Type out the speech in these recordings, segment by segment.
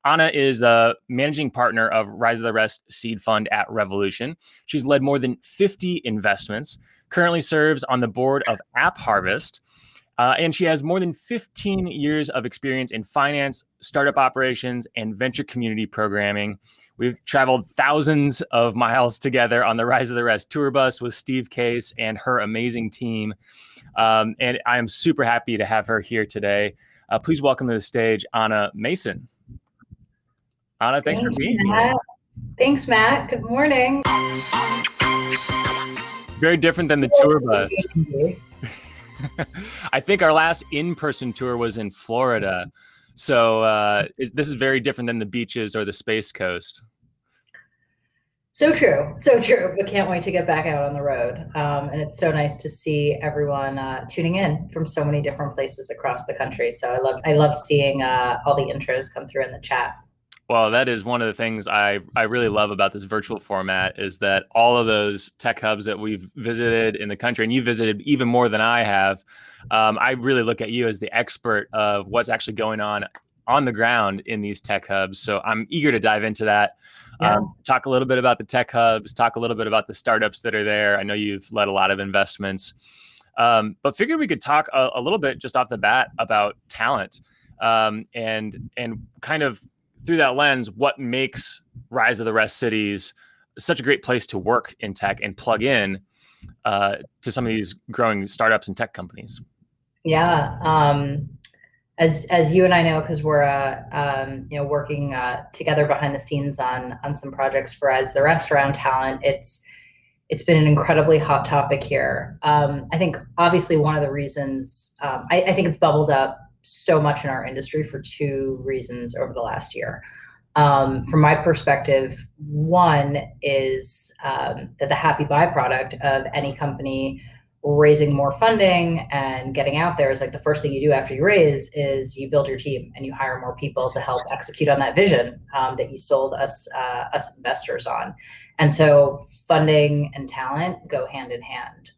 Anna is the managing partner of Rise of the Rest Seed Fund at Revolution. She's led more than 50 investments, currently serves on the board of App Harvest, and she has more than 15 years of experience in finance, startup operations, and venture community programming. We've traveled thousands of miles together on the Rise of the Rest tour bus with Steve Case and her amazing team. And I am super happy to have her here today. Please welcome to the stage, Anna Mason. Anna, thanks for being here. Thanks, Matt. Good morning. Very different than the tour bus. I think our last in-person tour was in Florida. So this is very different than the beaches or the Space Coast. So true, but can't wait to get back out on the road. And it's so nice to see everyone tuning in from so many different places across the country. So I love seeing all the intros come through in the chat. Well, that is one of the things I really love about this virtual format is that all of those tech hubs that we've visited in the country, and you visited even more than I have, I really look at you as the expert of what's actually going on the ground in these tech hubs. So I'm eager to dive into that. Yeah. Talk a little bit about the tech hubs, talk a little bit about the startups that are there. I know you've led a lot of investments, but figured we could talk a little bit just off the bat about talent and kind of through that lens, what makes Rise of the Rest cities such a great place to work in tech and plug in to some of these growing startups and tech companies. Yeah. As you and I know, because we're working together behind the scenes on some projects for Rise of the Rest around talent, it's been an incredibly hot topic here. I think obviously one of the reasons I think it's bubbled up so much in our industry for two reasons over the last year. From my perspective, one is that the happy byproduct of any company raising more funding and getting out there is like the first thing you do after you raise is you build your team and you hire more people to help execute on that vision that you sold us investors on. And so funding and talent go hand in hand.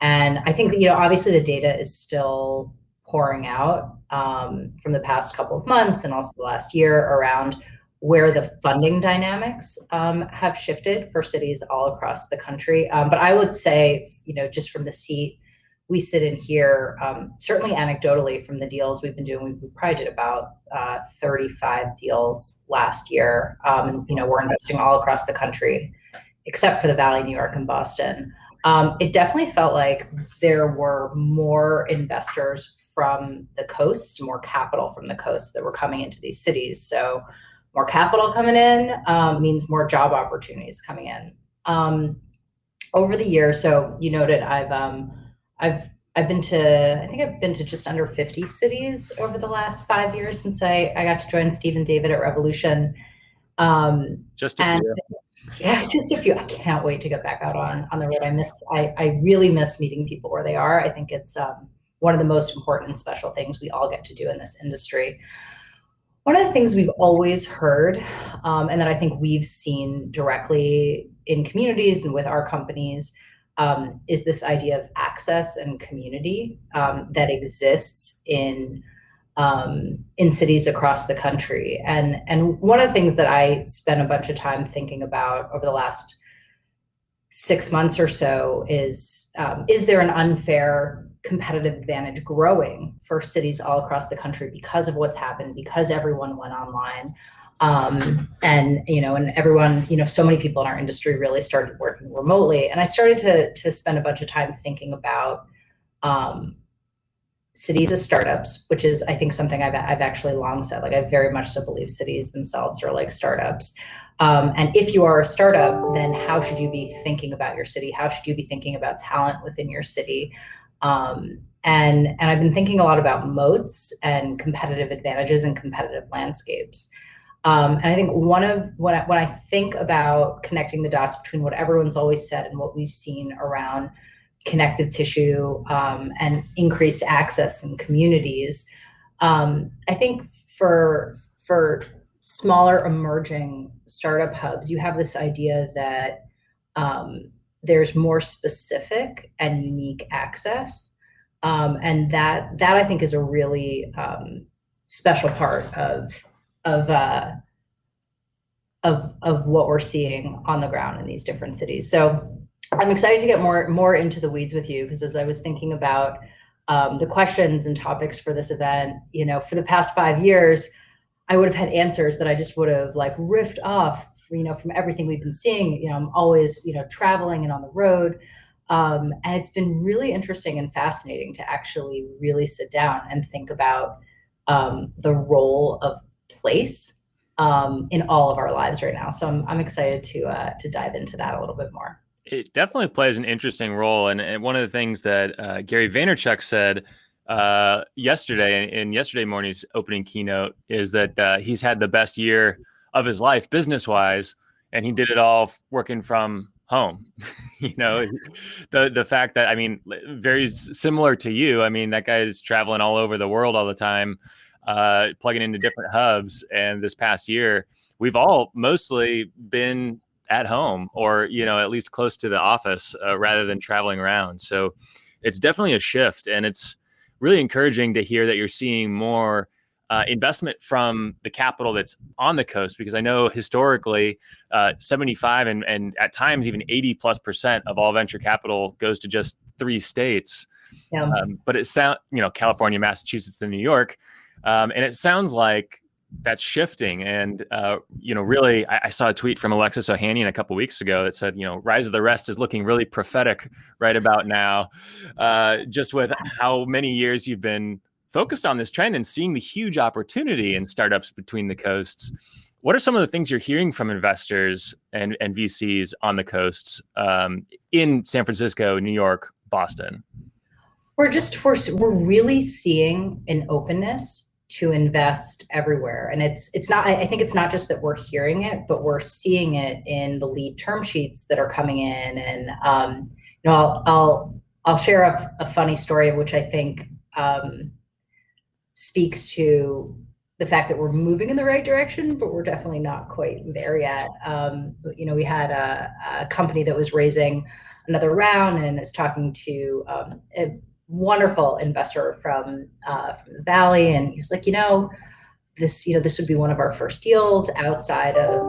And I think that, obviously the data is still pouring out from the past couple of months and also the last year around where the funding dynamics have shifted for cities all across the country. But I would say, just from the seat we sit in here, certainly anecdotally from the deals we've been doing, we probably did about 35 deals last year. We're investing all across the country, except for the Valley, New York, and Boston. It definitely felt like there were more investors from the coasts, more capital from the coast that were coming into these cities. So more capital coming in means more job opportunities coming in. Over the years, so you noted, I've been to just under 50 cities over the last 5 years since I got to join Steve and David at Revolution. Just a few. Yeah, just a few. I can't wait to get back out on the road. I really miss meeting people where they are. I think it's one of the most important and special things we all get to do in this industry. One of the things we've always heard, and that I think we've seen directly in communities and with our companies, is this idea of access and community that exists in cities across the country. And one of the things that I spent a bunch of time thinking about over the last 6 months or so is there an unfair competitive advantage growing for cities all across the country because of what's happened, because everyone went online, and everyone, so many people in our industry really started working remotely. And I started to spend a bunch of time thinking about cities as startups, which is, I think, something I've actually long said. Like, I very much so believe cities themselves are like startups. And if you are a startup, then how should you be thinking about your city? How should you be thinking about talent within your city? And I've been thinking a lot about moats and competitive advantages and competitive landscapes. And I think when I think about connecting the dots between what everyone's always said and what we've seen around connective tissue and increased access in communities, I think for smaller emerging startup hubs, you have this idea that there's more specific and unique access. And that I think is a really special part of of what we're seeing on the ground in these different cities. So I'm excited to get more into the weeds with you, because as I was thinking about the questions and topics for this event, for the past 5 years, I would have had answers that I just would have like riffed off, from everything we've been seeing. I'm always, traveling and on the road. And it's been really interesting and fascinating to actually really sit down and think about the role of place in all of our lives right now. So I'm excited to dive into that a little bit more. It definitely plays an interesting role. And one of the things that Gary Vaynerchuk said yesterday in yesterday morning's opening keynote is that he's had the best year of his life business wise, and he did it all working from home. The fact that, I mean, very similar to you. I mean, that guy's traveling all over the world all the time, plugging into different hubs. And this past year, we've all mostly been at home, or at least close to the office, rather than traveling around. So it's definitely a shift, and it's really encouraging to hear that you're seeing more investment from the capital that's on the coast, because I know historically 75 and at times even 80+% of all venture capital goes to just 3 states. Yeah. But it sounds, California, Massachusetts, and New York. And it sounds like that's shifting. And, really, I saw a tweet from Alexis Ohanian a couple of weeks ago that said, Rise of the Rest is looking really prophetic right about now, just with how many years you've been focused on this trend and seeing the huge opportunity in startups between the coasts. What are some of the things you're hearing from investors and VCs on the coasts, in San Francisco, New York, Boston? We're really seeing an openness to invest everywhere. And it's not, I think it's not just that we're hearing it, but we're seeing it in the lead term sheets that are coming in. And, I'll share a funny story, which I think speaks to the fact that we're moving in the right direction, but we're definitely not quite there yet. We had a company that was raising another round and is talking to a wonderful investor from the Valley, and he was like, this would be one of our first deals outside of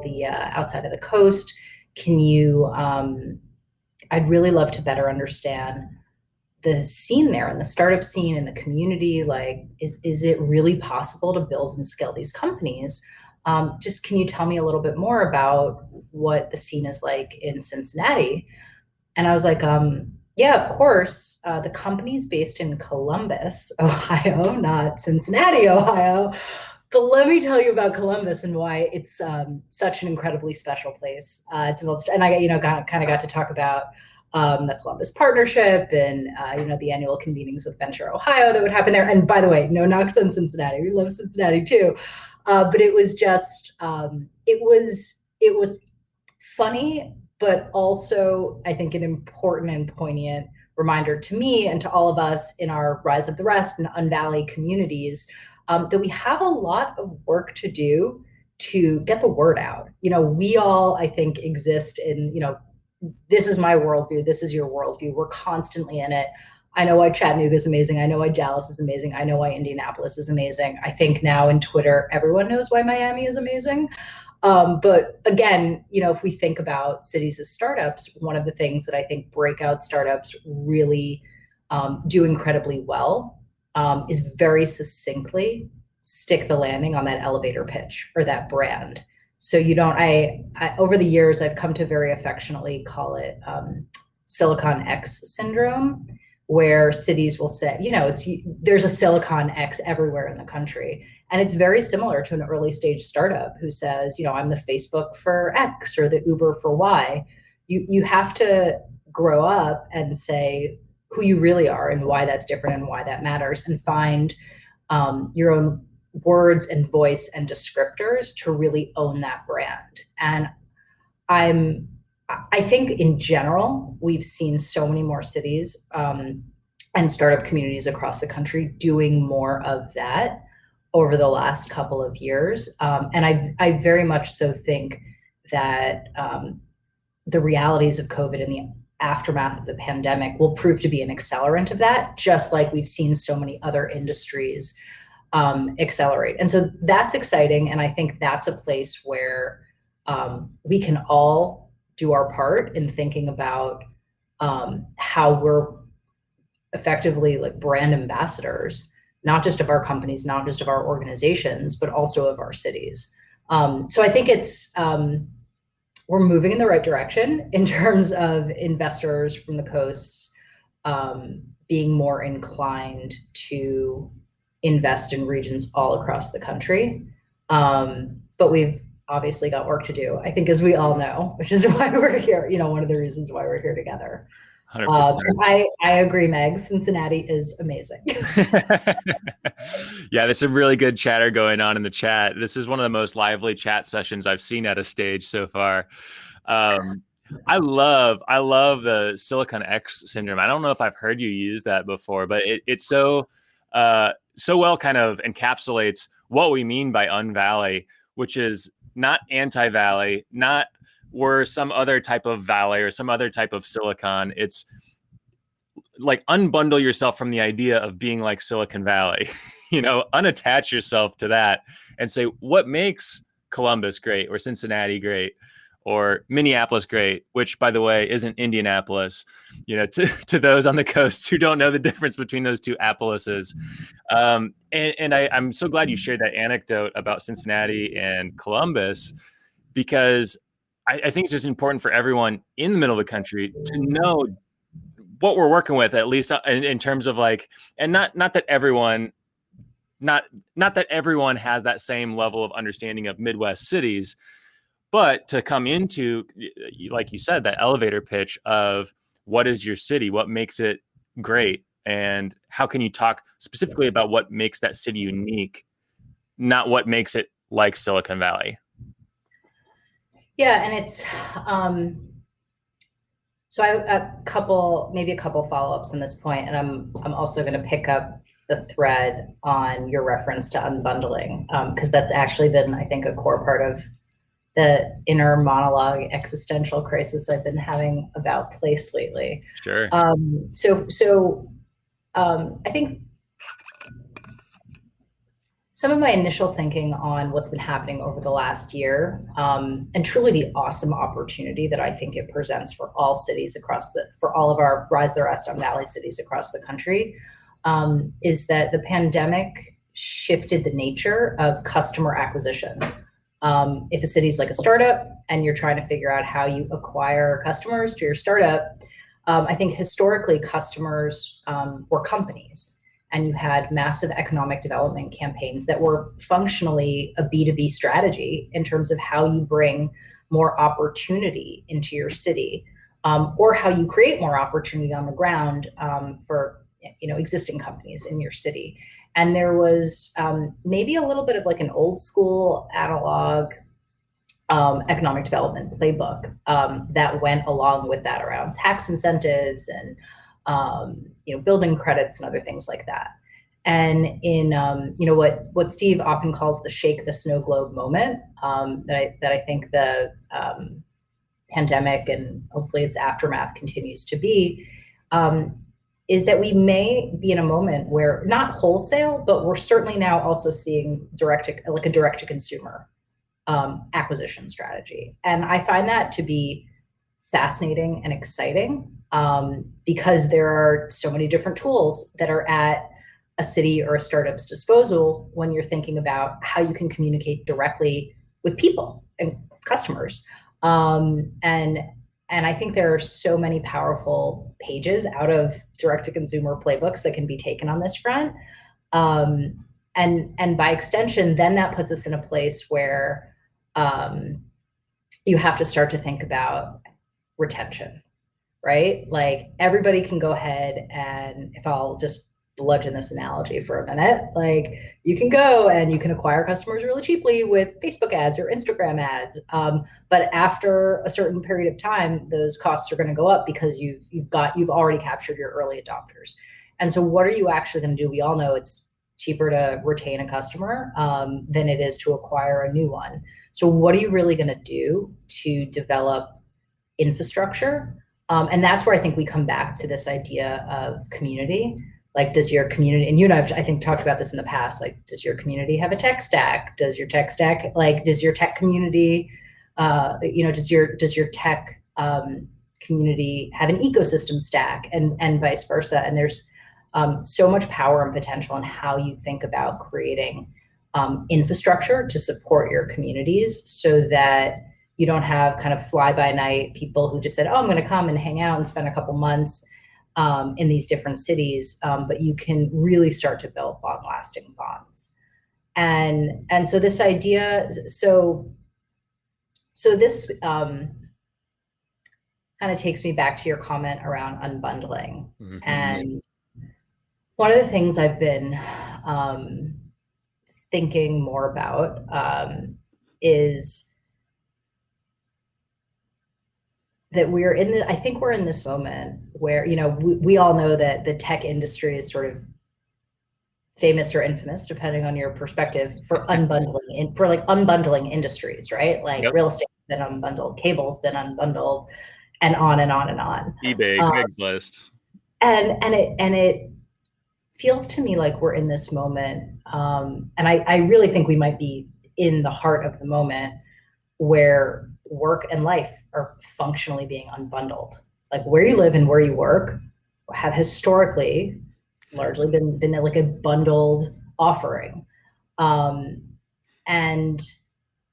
the coast. Can you? I'd really love to better understand the scene there and the startup scene and the community. Like, is it really possible to build and scale these companies? Just can you tell me a little bit more about what the scene is like in Cincinnati? And I was like, yeah, of course. The company's based in Columbus, Ohio, not Cincinnati, Ohio. But let me tell you about Columbus and why it's such an incredibly special place. And I kind of got to talk about the Columbus Partnership and the annual convenings with Venture Ohio that would happen there. And by the way, no knocks on Cincinnati. We love Cincinnati too. But it was just it was funny, but also I think an important and poignant reminder to me and to all of us in our Rise of the Rest and Unvalley communities that we have a lot of work to do to get the word out. We all, I think, exist in, this is my worldview, this is your worldview. We're constantly in it. I know why Chattanooga is amazing. I know why Dallas is amazing. I know why Indianapolis is amazing. I think now in Twitter, everyone knows why Miami is amazing. But again, if we think about cities as startups, one of the things that I think breakout startups really do incredibly well is very succinctly stick the landing on that elevator pitch or that brand. So I over the years, I've come to very affectionately call it Silicon X syndrome, where cities will say, there's a Silicon X everywhere in the country. And it's very similar to an early stage startup who says, I'm the Facebook for X or the Uber for Y. You have to grow up and say who you really are and why that's different and why that matters, and find your own words and voice and descriptors to really own that brand. And I think in general, we've seen so many more cities and startup communities across the country doing more of that over the last couple of years. And I very much so think that the realities of COVID and the aftermath of the pandemic will prove to be an accelerant of that, just like we've seen so many other industries accelerate. And so that's exciting. And I think that's a place where we can all do our part in thinking about how we're effectively like brand ambassadors, not just of our companies, not just of our organizations, but also of our cities. So I think we're moving in the right direction in terms of investors from the coasts being more inclined to invest in regions all across the country. But we've obviously got work to do, I think, as we all know, which is why we're here, one of the reasons why we're here together. 100%. I agree, Meg. Cincinnati is amazing. Yeah, there's some really good chatter going on in the chat. This is one of the most lively chat sessions I've seen at a stage so far. I love the Silicon X syndrome. I don't know if I've heard you use that before, but it's so well kind of encapsulates what we mean by Unvalley, which is not anti-Valley, not we're some other type of Valley or some other type of Silicon. It's like unbundle yourself from the idea of being like Silicon Valley, unattach yourself to that and say, what makes Columbus great or Cincinnati great or Minneapolis great, which by the way, isn't Indianapolis, to those on the coast who don't know the difference between those two Appalases. And I'm so glad you shared that anecdote about Cincinnati and Columbus, because I think it's just important for everyone in the middle of the country to know what we're working with, at least in terms of like, and not that everyone has that same level of understanding of Midwest cities, but to come into, like you said, that elevator pitch of what is your city, what makes it great, and how can you talk specifically about what makes that city unique, not what makes it like Silicon Valley. Yeah, and it's so a couple follow-ups on this point, and I'm also going to pick up the thread on your reference to unbundling, because that's actually been, I think, a core part of the inner monologue existential crisis I've been having about place lately. Sure. I think some of my initial thinking on what's been happening over the last year, and truly the awesome opportunity that I think it presents for all cities for all of our Rise the Rest on Valley cities across the country, is that the pandemic shifted the nature of customer acquisition. If a city's like a startup and you're trying to figure out how you acquire customers to your startup, I think historically customers were companies. And you had massive economic development campaigns that were functionally a B2B strategy in terms of how you bring more opportunity into your city, or how you create more opportunity on the ground for existing companies in your city. And there was maybe a little bit of like an old school analog economic development playbook that went along with that around tax incentives and building credits and other things like that. And in what Steve often calls the shake the snow globe moment, that I think the pandemic and hopefully its aftermath continues to be, is that we may be in a moment where not wholesale, but we're certainly now also seeing a direct to consumer acquisition strategy. And I find that to be fascinating and exciting, because there are so many different tools that are at a city or a startup's disposal when you're thinking about how you can communicate directly with people and customers. And I think there are so many powerful pages out of direct-to-consumer playbooks that can be taken on this front. And by extension, then that puts us in a place where you have to start to think about retention, right? Like everybody can go ahead and, if I'll just bludgeon this analogy for a minute, like you can go and you can acquire customers really cheaply with Facebook ads or Instagram ads. But after a certain period of time, those costs are going to go up because you've already captured your early adopters. And so what are you actually going to do? We all know it's cheaper to retain a customer than it is to acquire a new one. So what are you really going to do to develop infrastructure? And that's where I think we come back to this idea of community. Like, does your community, and you and I have, I think, talked about this in the past, like, does your community have a tech stack? Does your tech stack, like, does your tech community, does your tech community have an ecosystem stack, and vice versa? And there's so much power and potential in how you think about creating infrastructure to support your communities, so that you don't have kind of fly by night people who just said, oh, I'm going to come and hang out and spend a couple months in these different cities, but you can really start to build long-lasting bonds. And so this idea, so this kind of takes me back to your comment around unbundling. Mm-hmm. And one of the things I've been thinking more about is that I think we're in this moment where, we all know that the tech industry is sort of famous or infamous, depending on your perspective, for unbundling, for like unbundling industries, right? Like real estate's been unbundled, cable's been unbundled, and on and on and on. eBay, Craigslist. And it feels to me like we're in this moment, and I really think we might be in the heart of the moment where work and life are functionally being unbundled. Like, where you live and where you work have historically largely been like a bundled offering. And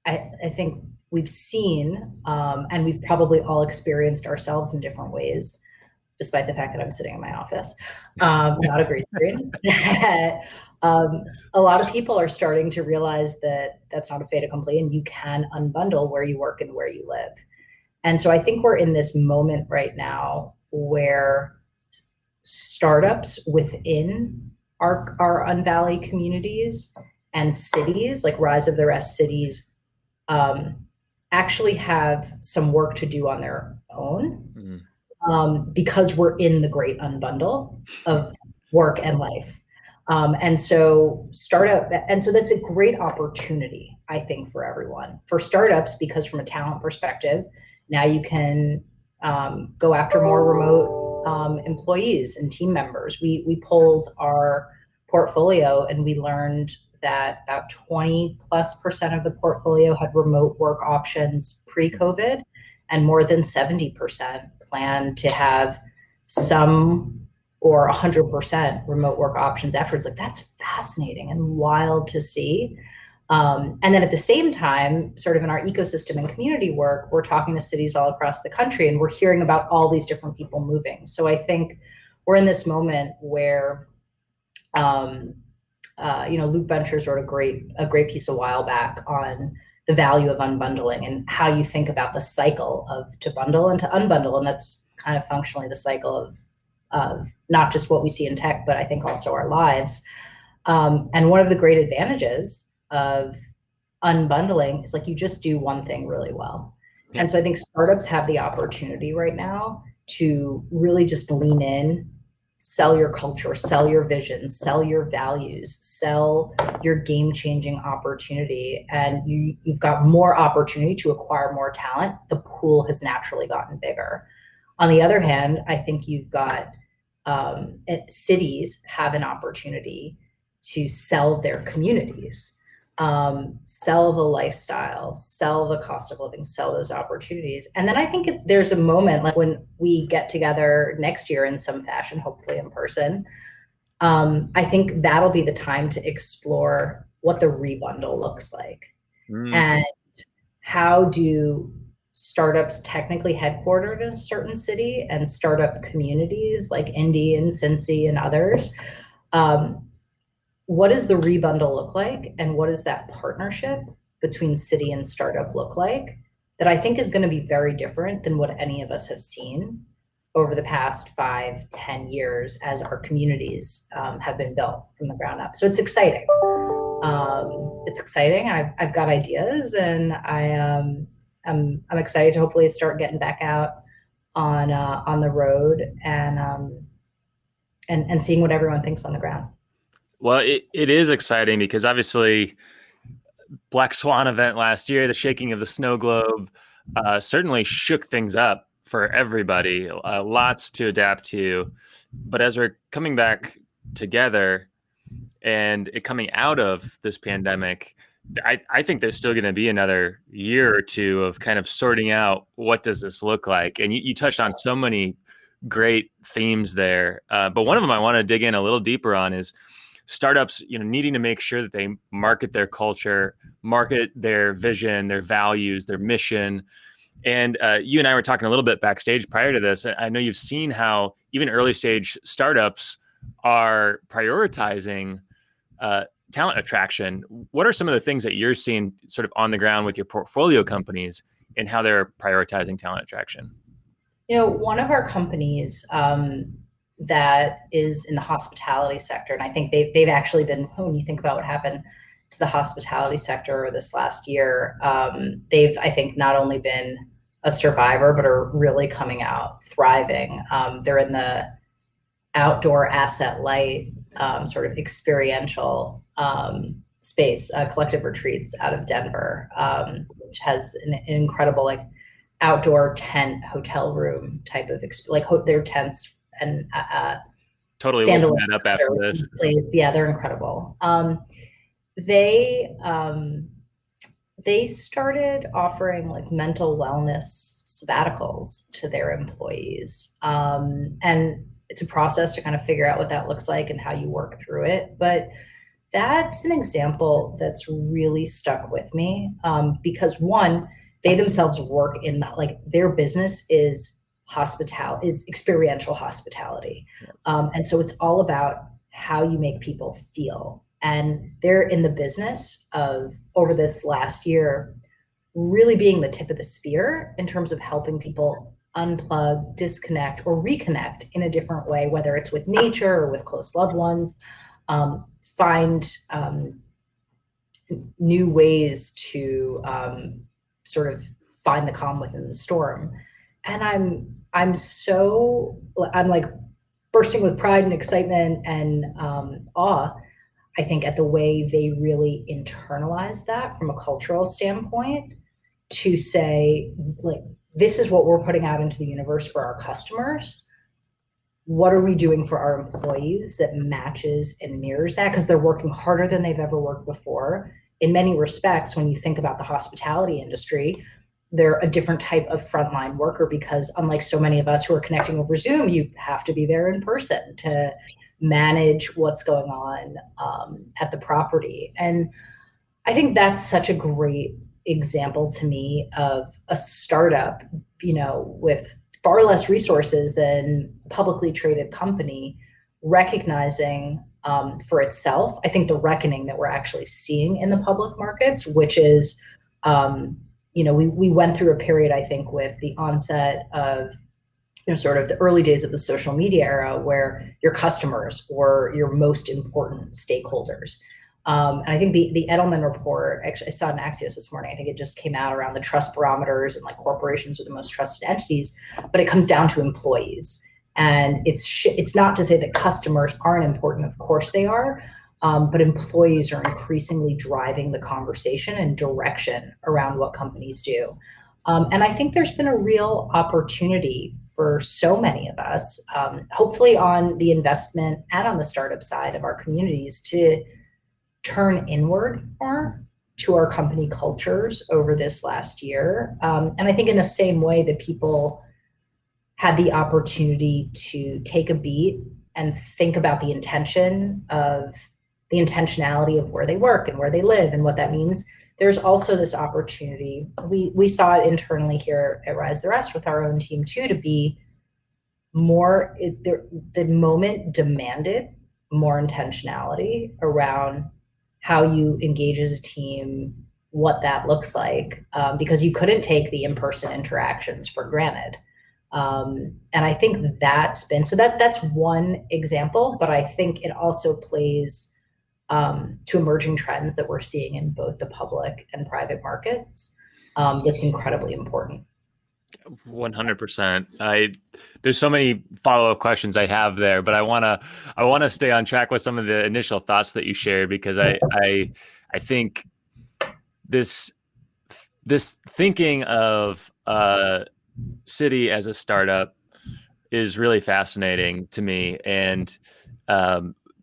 I think we've seen, and we've probably all experienced ourselves in different ways, despite the fact that I'm sitting in my office, not a green screen. A lot of people are starting to realize that that's not a fait accompli, and you can unbundle where you work and where you live. And so I think we're in this moment right now where startups within our Unvalley communities and cities, like Rise of the Rest cities, actually have some work to do on their own. Mm-hmm. Because we're in the great unbundle of work and life. And so that's a great opportunity, I think, for everyone. For startups, because from a talent perspective, now you can go after more remote employees and team members. We polled our portfolio and we learned that about 20+% of the portfolio had remote work options pre-COVID, and more than 70% plan to have some or 100% remote work options afterwards. Like, that's fascinating and wild to see. And then at the same time, sort of in our ecosystem and community work, we're talking to cities all across the country, and we're hearing about all these different people moving. So I think we're in this moment where, Luke Ventures wrote a great piece a while back on the value of unbundling and how you think about the cycle of to bundle and to unbundle. And that's kind of functionally the cycle of not just what we see in tech, but I think also our lives. And one of the great advantages of unbundling is, like, you just do one thing really well. Yeah. And so I think startups have the opportunity right now to really just lean in, sell your culture, sell your vision, sell your values, sell your game-changing opportunity, and you've got more opportunity to acquire more talent. The pool has naturally gotten bigger. On the other hand, I think you've got cities have an opportunity to sell their communities, sell the lifestyle, sell the cost of living, sell those opportunities. And then I think there's a moment, like when we get together next year in some fashion, hopefully in person, I think that'll be the time to explore what the rebundle looks like. And how do startups technically headquartered in a certain city and startup communities like Indy and Cincy and others, what does the rebundle look like? And what does that partnership between city and startup look like? That I think is going to be very different than what any of us have seen over the past 5-10 years as our communities have been built from the ground up. So it's exciting. It's exciting. I've got ideas, and I'm excited to hopefully start getting back out on the road and seeing what everyone thinks on the ground. Well, it is exciting because obviously Black Swan event last year, the shaking of the snow globe, certainly shook things up for everybody. Lots to adapt to. But as we're coming back together, and it coming out of this pandemic, I think there's still going to be another year or two of kind of sorting out what does this look like. And you touched on so many great themes there, but one of them I want to dig in a little deeper on is startups, needing to make sure that they market their culture, market their vision, their values, their mission. And you and I were talking a little bit backstage prior to this. I know you've seen how even early stage startups are prioritizing talent attraction. What are some of the things that you're seeing sort of on the ground with your portfolio companies and how they're prioritizing talent attraction? One of our companies that is in the hospitality sector, and I think they've actually been, when you think about what happened to the hospitality sector this last year, they've, I think, not only been a survivor, but are really coming out thriving. They're in the outdoor asset light, sort of experiential space, Collective Retreats out of Denver, which has an incredible outdoor tent hotel room type of their tents and totally looking that up after this. Yeah, they're incredible. They started offering mental wellness sabbaticals to their employees, and it's a process to kind of figure out what that looks like and how you work through it. But that's an example that's really stuck with me, because one, they themselves work in that, their business is experiential hospitality. And so it's all about how you make people feel. And they're in the business of, over this last year, really being the tip of the spear in terms of helping people unplug, disconnect, or reconnect in a different way, whether it's with nature or with close loved ones, find new ways to sort of find the calm within the storm. And I'm bursting with pride and excitement and awe, I think, at the way they really internalize that from a cultural standpoint, to say, this is what we're putting out into the universe for our customers. What are we doing for our employees that matches and mirrors that? Because they're working harder than they've ever worked before. In many respects, when you think about the hospitality industry, they're a different type of frontline worker, because unlike so many of us who are connecting over Zoom, you have to be there in person to manage what's going on at the property. And I think that's such a great example to me of a startup, with far less resources than a publicly traded company, recognizing for itself, I think, the reckoning that we're actually seeing in the public markets, which is, we went through a period, I think, with the onset of sort of the early days of the social media era, where your customers were your most important stakeholders. And I think the Edelman report, actually, I saw it in Axios this morning. I think it just came out around the trust barometers, and corporations are the most trusted entities, but it comes down to employees. And it's not to say that customers aren't important. Of course they are. But employees are increasingly driving the conversation and direction around what companies do. And I think there's been a real opportunity for so many of us, hopefully on the investment and on the startup side of our communities, to turn inward more to our company cultures over this last year. And I think in the same way that people had the opportunity to take a beat and think about the intentionality of where they work and where they live and what that means, there's also this opportunity. We saw it internally here at Rise the Rest with our own team too, to be more, the moment demanded more intentionality around how you engage as a team, what that looks like, because you couldn't take the in-person interactions for granted. And I think that's one example, but I think it also plays to emerging trends that we're seeing in both the public and private markets. That's incredibly important. 100%. There's so many follow-up questions I have there, but I want to stay on track with some of the initial thoughts that you shared, because I think this thinking of City as a startup is really fascinating to me, and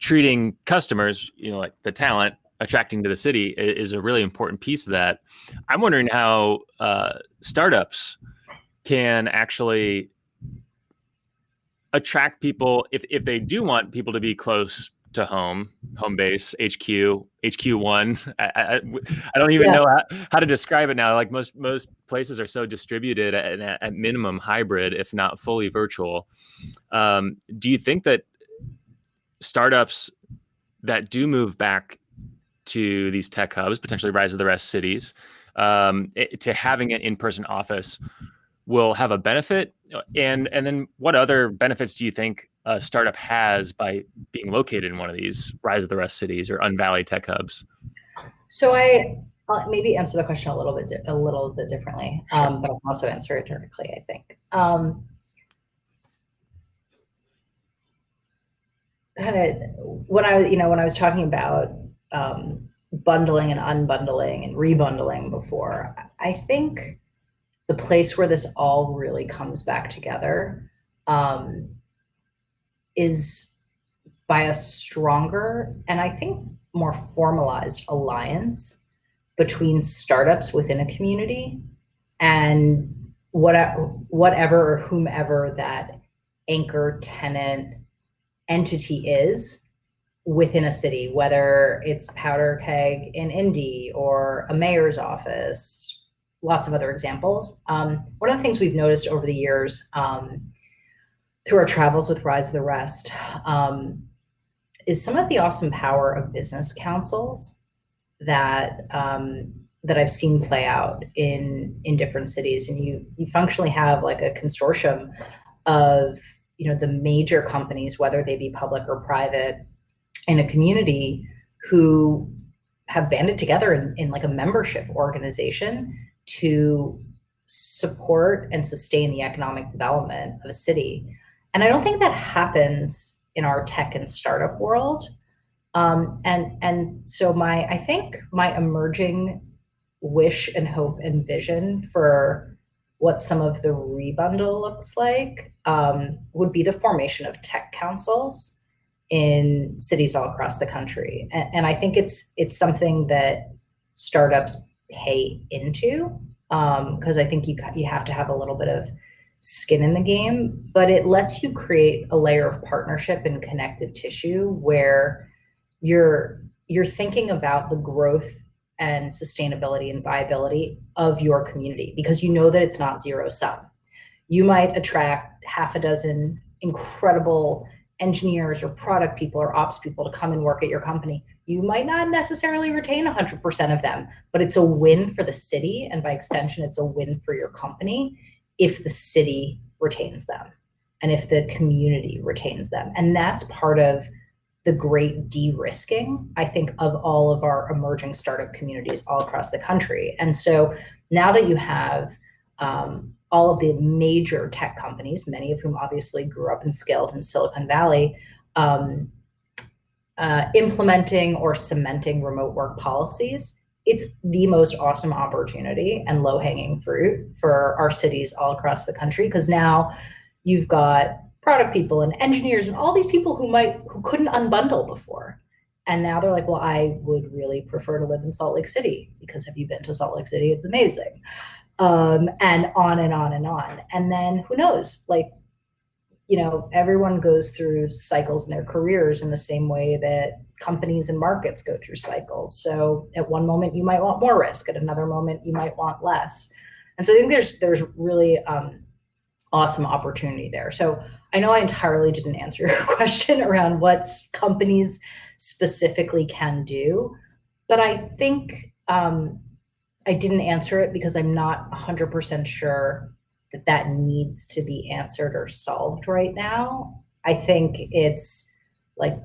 treating customers, like the talent attracting to the city is a really important piece of that. I'm wondering how startups can actually attract people if they do want people to be close to home base, HQ1. I don't even know how to describe it now. Like most places are so distributed at minimum hybrid, if not fully virtual. Do you think that startups that do move back to these tech hubs, potentially rise of the rest cities, to having an in-person office will have a benefit? And then what other benefits do you think a startup has by being located in one of these rise of the rest cities or unvalley tech hubs? So I'll maybe answer the question a little bit differently, Sure. but I'll also answer it directly, I think. Kind of when I was talking about bundling and unbundling and rebundling before, I think the place where this all really comes back together is by a stronger and I think more formalized alliance between startups within a community and whatever or whomever that anchor tenant entity is within a city, whether it's Powder Keg in Indy or a mayor's office, lots of other examples. One of the things we've noticed over the years through our travels with Rise of the Rest is some of the awesome power of business councils that that I've seen play out in different cities. And you functionally have like a consortium of the major companies, whether they be public or private, in a community who have banded together in like a membership organization to support and sustain the economic development of a city. And I don't think that happens in our tech and startup world. And so I think my emerging wish and hope and vision for what some of the rebundle looks like would be the formation of tech councils in cities all across the country. And I think it's something that startups pay into because I think you have to have a little bit of skin in the game, but it lets you create a layer of partnership and connective tissue where you're thinking about the growth and sustainability and viability of your community because you know that it's not zero sum. You might attract half a dozen incredible engineers or product people or ops people to come and work at your company. You might not necessarily retain 100% of them, but it's a win for the city. And by extension, it's a win for your company if the city retains them and if the community retains them. And that's part of the great de-risking, I think, of all of our emerging startup communities all across the country. And so now that you have all of the major tech companies, many of whom obviously grew up and scaled in Silicon Valley, implementing or cementing remote work policies, it's the most awesome opportunity and low-hanging fruit for our cities all across the country, because now you've got product people and engineers and all these people who couldn't unbundle before. And now they're like, well, I would really prefer to live in Salt Lake City because have you been to Salt Lake City? It's amazing. And on and on and on. And then who knows, everyone goes through cycles in their careers in the same way that companies and markets go through cycles. So at one moment you might want more risk, at another moment you might want less. And so I think there's really awesome opportunity there. So I know I entirely didn't answer your question around what companies specifically can do, but I think I didn't answer it because I'm not 100% sure that needs to be answered or solved right now. I think it's like,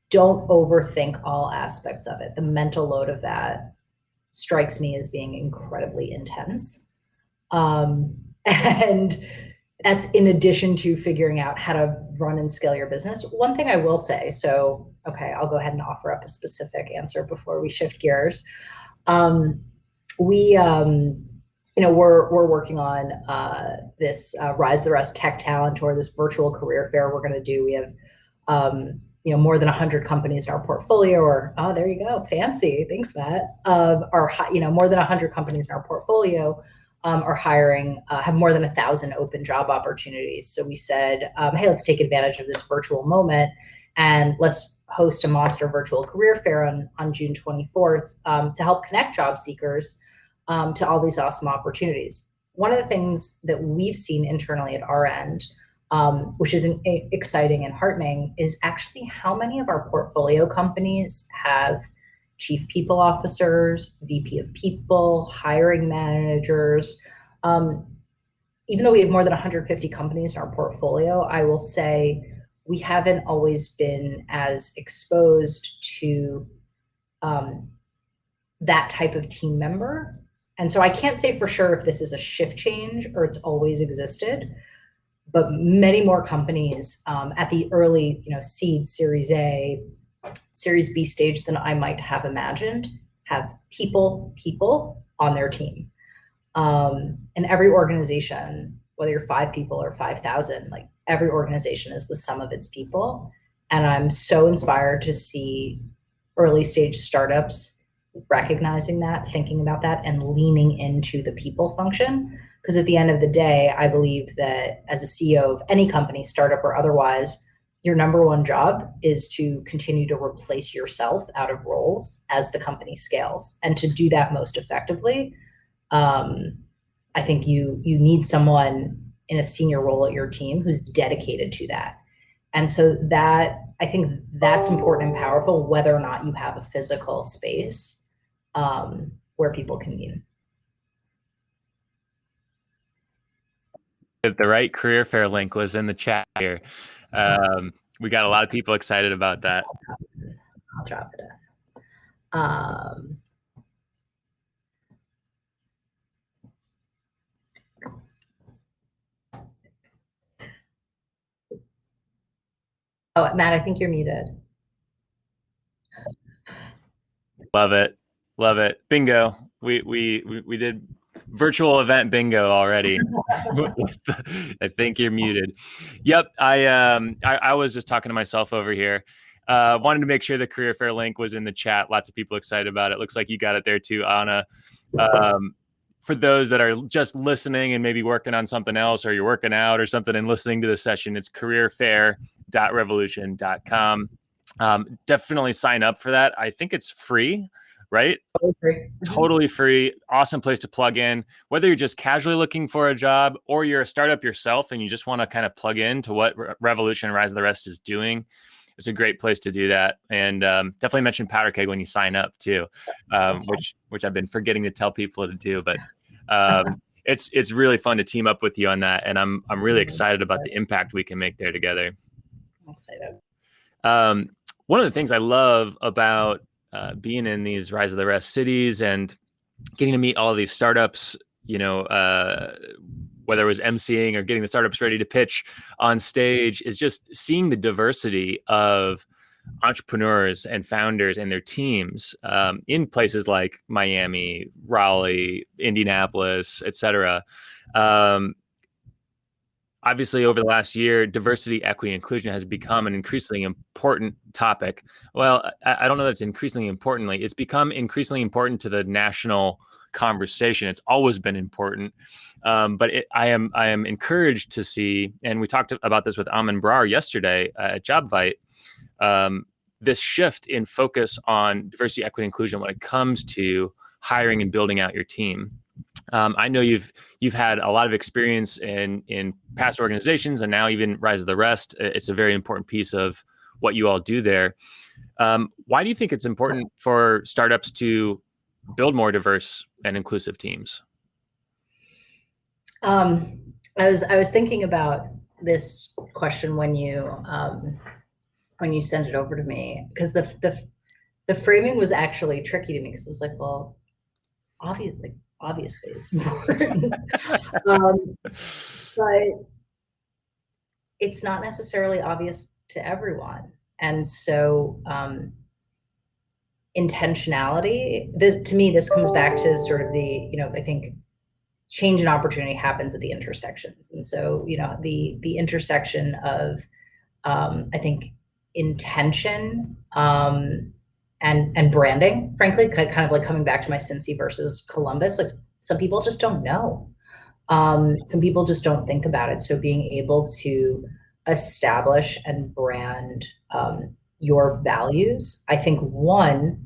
don't overthink all aspects of it. The mental load of that strikes me as being incredibly intense. And that's in addition to figuring out how to run and scale your business. One thing I will say, okay, I'll go ahead and offer up a specific answer before we shift gears. We're working on this Rise the Rest Tech Talent Tour, this virtual career fair we're going to do. We have more than 100 companies in our portfolio, or, oh, there you go, fancy, thanks, Matt, more than 100 companies in our portfolio are hiring, have more than 1,000 open job opportunities. So we said, hey, let's take advantage of this virtual moment and let's host a monster virtual career fair on June 24th to help connect job seekers to all these awesome opportunities. One of the things that we've seen internally at our end, which is exciting and heartening, is actually how many of our portfolio companies have chief people officers, VP of people, hiring managers. Even though we have more than 150 companies in our portfolio, I will say we haven't always been as exposed to that type of team member. And so I can't say for sure if this is a shift change or it's always existed, but many more companies at the early, seed, Series A, Series B stage than I might have imagined have people on their team. And every organization, whether you're 5 people or 5,000, like every organization is the sum of its people. And I'm so inspired to see early stage startups recognizing that, thinking about that, and leaning into the people function. Because at the end of the day, I believe that as a CEO of any company, startup or otherwise, your number one job is to continue to replace yourself out of roles as the company scales. And to do that most effectively, I think you need someone in a senior role at your team who's dedicated to that. And so I think that's important and powerful, whether or not you have a physical space where people can meet. The right career fair link was in the chat here. We got a lot of people excited about that. I'll drop it in. Oh, Matt, I think you're muted. Love it. Bingo. We did virtual event bingo already. I think you're muted. Yep. I was just talking to myself over here. Wanted to make sure the career fair link was in the chat. Lots of people excited about it. Looks like you got it there too, Anna. For those that are just listening and maybe working on something else, or you're working out or something and listening to the session, it's careerfair.revolution.com. Definitely sign up for that. I think it's free, right? Totally free. Awesome place to plug in. Whether you're just casually looking for a job or you're a startup yourself and you just want to kind of plug in to what Revolution Rise of the Rest is doing, it's a great place to do that. And definitely mention Powder Keg when you sign up too, which I've been forgetting to tell people to do. But it's really fun to team up with you on that, and I'm really excited about the impact we can make there together. I'm excited. One of the things I love about being in these Rise of the Rest cities and getting to meet all of these startups, whether it was emceeing or getting the startups ready to pitch on stage, is just seeing the diversity of entrepreneurs and founders and their teams in places like Miami, Raleigh, Indianapolis, et cetera. Obviously, over the last year, diversity, equity, and inclusion has become an increasingly important topic. Well, I don't know that it's increasingly importantly. It's become increasingly important to the national conversation. It's always been important. But I am encouraged to see, and we talked about this with Amin Brar yesterday at JobVite, this shift in focus on diversity, equity, inclusion when it comes to hiring and building out your team. I know you've had a lot of experience in past organizations and now even Rise of the Rest. It's a very important piece of what you all do there. Why do you think it's important for startups to build more diverse and inclusive teams? I was thinking about this question when you sent it over to me, because the framing was actually tricky to me, because it was like, well, obviously it's important. But it's not necessarily obvious to everyone. And so intentionality, to me, this comes back to sort of the, I think change and opportunity happens at the intersections. And so, the intersection of, I think, intention, and branding, frankly, kind of like coming back to my Cincy versus Columbus. Like some people just don't know. Some people just don't think about it. So being able to establish and brand your values, I think one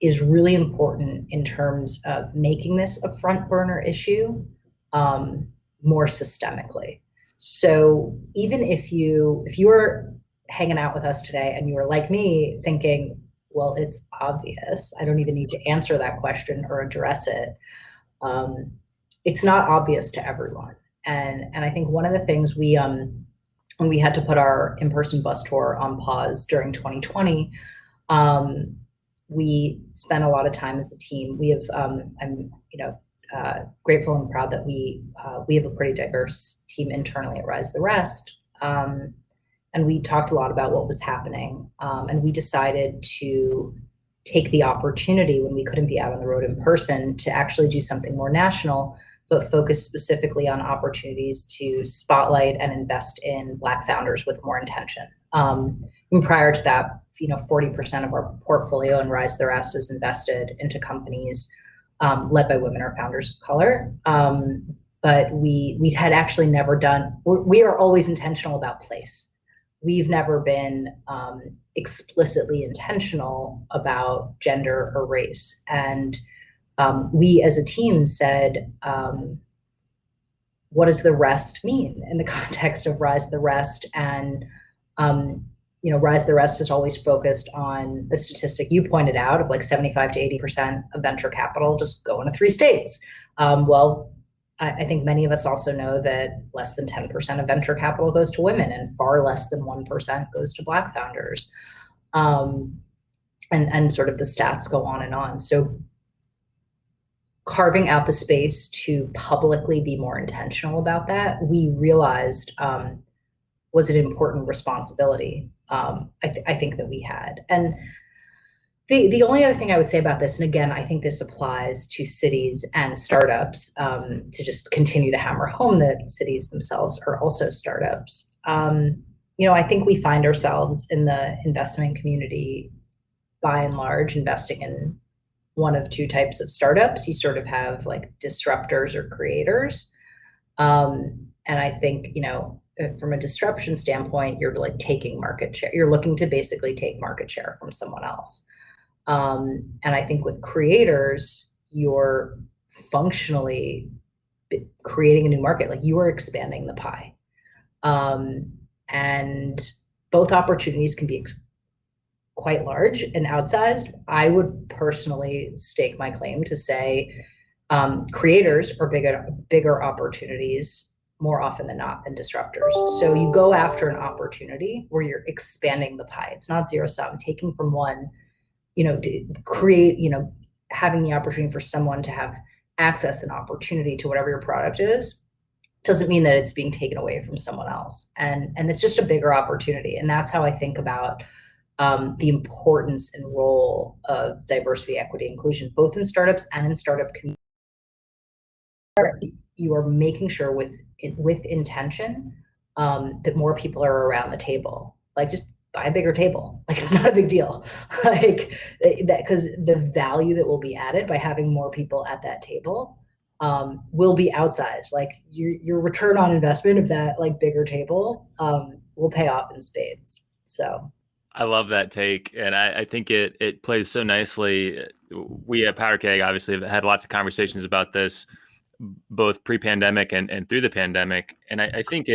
is really important in terms of making this a front burner issue more systemically. So even if you were hanging out with us today and you were like me thinking, well, it's obvious, I don't even need to answer that question or address it. It's not obvious to everyone. And I think one of the things when we had to put our in-person bus tour on pause during 2020, we spent a lot of time as a team. We have, I'm, grateful and proud that we have a pretty diverse team internally at Rise the Rest. And we talked a lot about what was happening. And we decided to take the opportunity when we couldn't be out on the road in person to actually do something more national, but focus specifically on opportunities to spotlight and invest in Black founders with more intention. And prior to that, 40% of our portfolio in Rise the Rest is invested into companies led by women or founders of color. But we had actually never done, we are always intentional about place. We've never been explicitly intentional about gender or race. And we as a team said, what does the rest mean in the context of Rise the Rest? And Rise the Rest is always focused on the statistic you pointed out of like 75 to 80% of venture capital just go into 3 states. I think many of us also know that less than 10% of venture capital goes to women and far less than 1% goes to Black founders. And sort of the stats go on and on. So carving out the space to publicly be more intentional about that, we realized was an important responsibility. I think that we had. And the only other thing I would say about this, and again, I think this applies to cities and startups, to just continue to hammer home that cities themselves are also startups. I think we find ourselves in the investment community, by and large, investing in one of 2 types of startups. You sort of have like disruptors or creators. And I think, from a disruption standpoint, you're like taking market share. You're looking to basically take market share from someone else. And I think with creators, you're functionally creating a new market, like you are expanding the pie. And both opportunities can be quite large and outsized. I would personally stake my claim to say creators are bigger opportunities more often than not than disruptors. So you go after an opportunity where you're expanding the pie. It's not zero sum, taking from one, to create, having the opportunity for someone to have access and opportunity to whatever your product is, doesn't mean that it's being taken away from someone else. And it's just a bigger opportunity. And that's how I think about the importance and role of diversity, equity, inclusion, both in startups and in startup community. You are making sure with intention that more people are around the table. Like just buy a bigger table. Like it's not a big deal. Like that, because the value that will be added by having more people at that table will be outsized. Like your return on investment of that like bigger table will pay off in spades. So I love that take. And I think it plays so nicely. We at Powder Keg obviously have had lots of conversations about this, both pre-pandemic and through the pandemic. And I think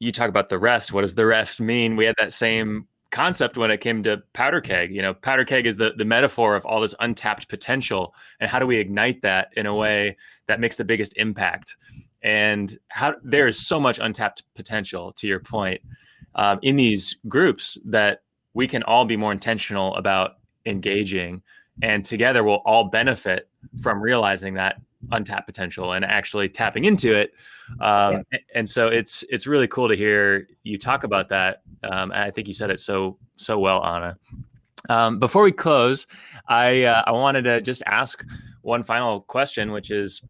you talk about the rest. What does the rest mean? We had that same concept when it came to Powder Keg. Powder Keg is the metaphor of all this untapped potential. And how do we ignite that in a way that makes the biggest impact? And how there is so much untapped potential, to your point, in these groups that we can all be more intentional about engaging, and together we'll all benefit from realizing that untapped potential and actually tapping into it. And so it's really cool to hear you talk about that. And I think you said it so well, Anna. Before we close, I wanted to just ask one final question, which is,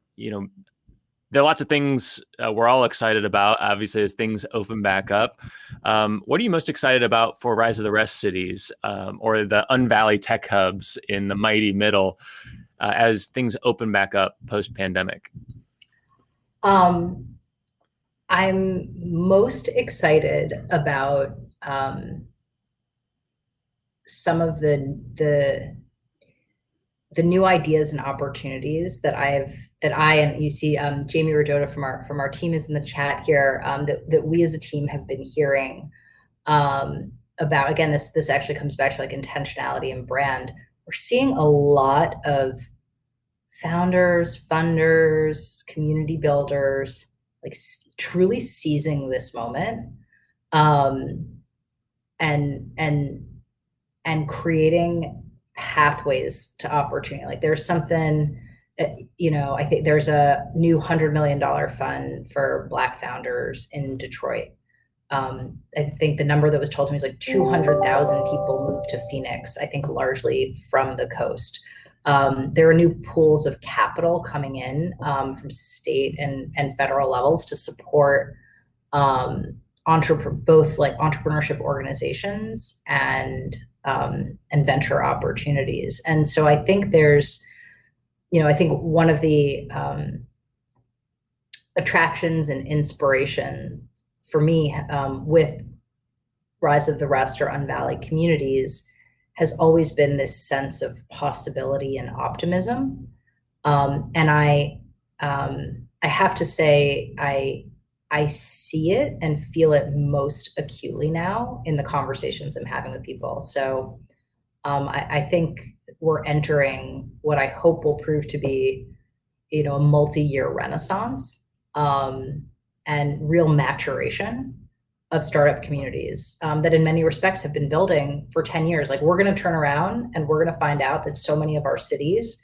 there are lots of things we're all excited about, obviously, as things open back up. What are you most excited about for Rise of the Rest cities, or the Unvalley tech hubs in the mighty middle, as things open back up post-pandemic? Um, I'm most excited about some of the new ideas and opportunities that I and you see Jamie Rodota from our team is in the chat here, that we as a team have been hearing about. Again, this actually comes back to like intentionality and brand. We're seeing a lot of founders, funders, community builders, like truly seizing this moment, um, and creating pathways to opportunity. Like there's something, I think there's a new $100 million fund for Black founders in Detroit. I think the number that was told to me is like 200,000 people moved to Phoenix, I think largely from the coast. There are new pools of capital coming in from state and federal levels to support both like entrepreneurship organizations and venture opportunities. And so I think I think one of the attractions and inspiration for me with Rise of the Rest or Unvalley communities has always been this sense of possibility and optimism. And I have to say, I see it and feel it most acutely now in the conversations I'm having with people. So I think we're entering what I hope will prove to be, a multi-year renaissance and real maturation of startup communities that in many respects have been building for 10 years. Like we're going to turn around and we're going to find out that so many of our cities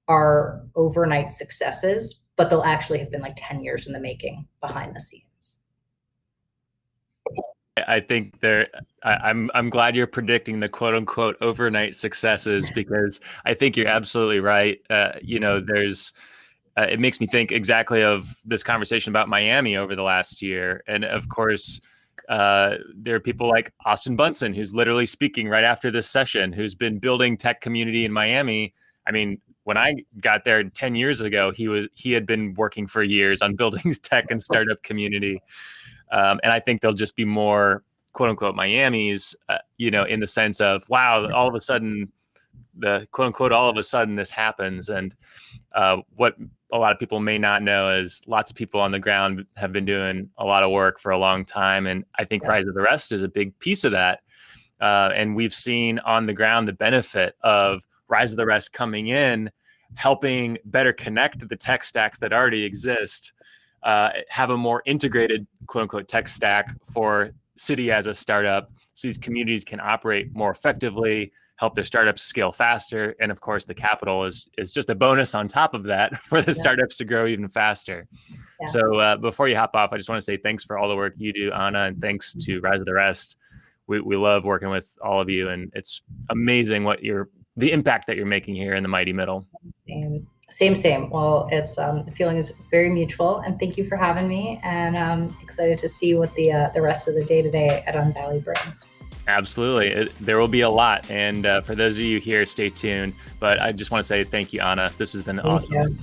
are overnight successes, but they'll actually have been like 10 years in the making behind the scenes. I think I'm glad you're predicting the quote unquote overnight successes, because I think you're absolutely right. There's it makes me think exactly of this conversation about Miami over the last year. And of course, there are people like Austin Bunsen, who's literally speaking right after this session, who's been building tech community in Miami. I mean, when I got there 10 years ago, he had been working for years on building tech and startup community. And I think there'll just be more quote unquote Miamis, in the sense of, wow, all of a sudden this happens. And what a lot of people may not know is lots of people on the ground have been doing a lot of work for a long time. And I think Rise of the Rest is a big piece of that. And we've seen on the ground the benefit of Rise of the Rest coming in, helping better connect the tech stacks that already exist, have a more integrated quote unquote tech stack for city as a startup, so these communities can operate more effectively, help their startups scale faster. And of course, the capital is just a bonus on top of that for the startups to grow even faster. Yeah. So before you hop off, I just want to say thanks for all the work you do, Anna, and thanks to Rise of the Rest. We love working with all of you, and it's amazing the impact that you're making here in the mighty middle. Same. Well, it's the feeling is very mutual, and thank you for having me. And I'm excited to see what the rest of the day today at Unvalley brings. Absolutely. There will be a lot. And for those of you here, stay tuned. But I just want to say thank you, Anna. This has been awesome.